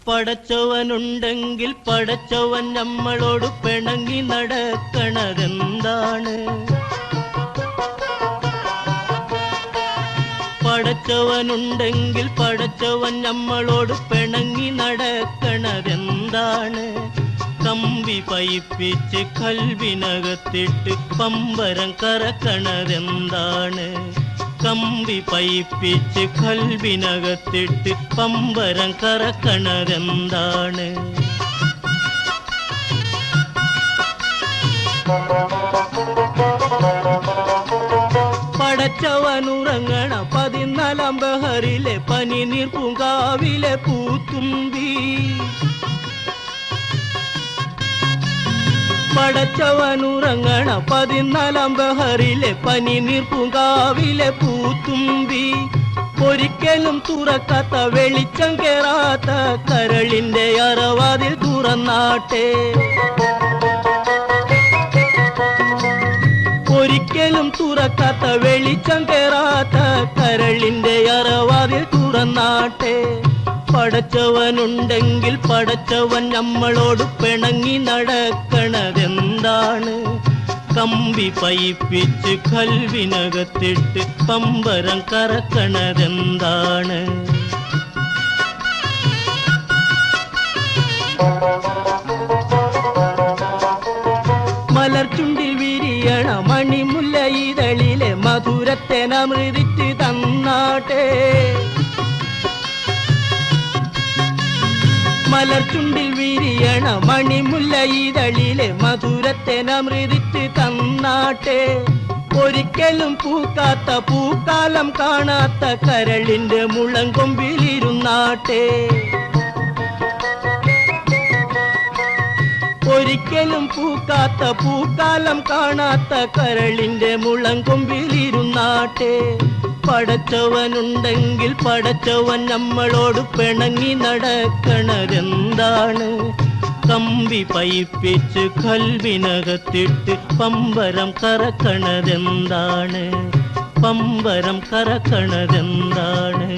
പടച്ചവനുണ്ടെങ്കിൽ പടച്ചവൻ നമ്മളോട് പിണങ്ങി നടക്കണതെന്താണ്? പടച്ചവനുണ്ടെങ്കിൽ പടച്ചവൻ നമ്മളോട് പിണങ്ങി നടക്കണതെന്താണ്? കമ്പി പയിപ്പിച്ച് കൽവിനകത്തിട്ട് പമ്പരം കറക്കണതെന്താണ്? കമ്പി പയിപ്പിച്ച് കൽവിനകത്തിട്ട് പമ്പരം കറക്കണതെന്താണ്? പടച്ചവനുറങ്ങണ 14 ബഹറിലെ പനിനീർ പൂങ്കാവിലെ പൂത്തുമ്പി. പടച്ചവനുറങ്ങണ 14 ബഹറിലെ പനിനീർ പൂങ്കാവിലെ പൂത്തുമ്പി. ഒരിക്കലും തുറക്കാത്ത വെളിച്ചം കേറാത്ത കരളിന്റെ അറവാതിൽ തുറന്നാട്ടെ. ഒരിക്കലും തുറക്കാത്ത വെളിച്ചം കേറാത്ത കരളിന്റെ അറവാതിൽ തുറന്നാട്ടെ. പടച്ചവനുണ്ടെങ്കിൽ പടച്ചവൻ നമ്മളോട് പിണങ്ങി നടക്കണതെന്താണ്? കമ്പി പയിപ്പിച്ച് കൽവിനകത്തിട്ട് പമ്പരം കറക്കണതെന്താണ്? മലർചുണ്ടിൽ വിരിയണ മണിമുല്ല ഇതളിലെ മധുരത്തേനമൃതിച്ച് തന്നാട്ടെ. മലർചുണ്ടിൽ വിരിയണ മണിമുല്ല ഇതളിലെ മധുരത്തേനമൃതിച്ച് തന്നാട്ടെ. ഒരിക്കലും പൂക്കാത്ത പൂക്കാലം കാണാത്ത കരളിന്റെ മുളങ്കൊമ്പിലിരുന്നാട്ടെ. ഒരിക്കലും പൂക്കാത്ത പൂക്കാലം കാണാത്ത കരളിന്റെ മുളങ്കൊമ്പിലിരുന്നാട്ടെ. പടച്ചവനുണ്ടെങ്കിൽ പടച്ചവൻ നമ്മളോട് പിണങ്ങി നടക്കണതെന്താണ്? കമ്പി പയിപ്പിച്ച് കൽവിനകത്തിട്ട് പമ്പരം കറക്കണതെന്താണ്? പമ്പരം കറക്കണതെന്താണ്?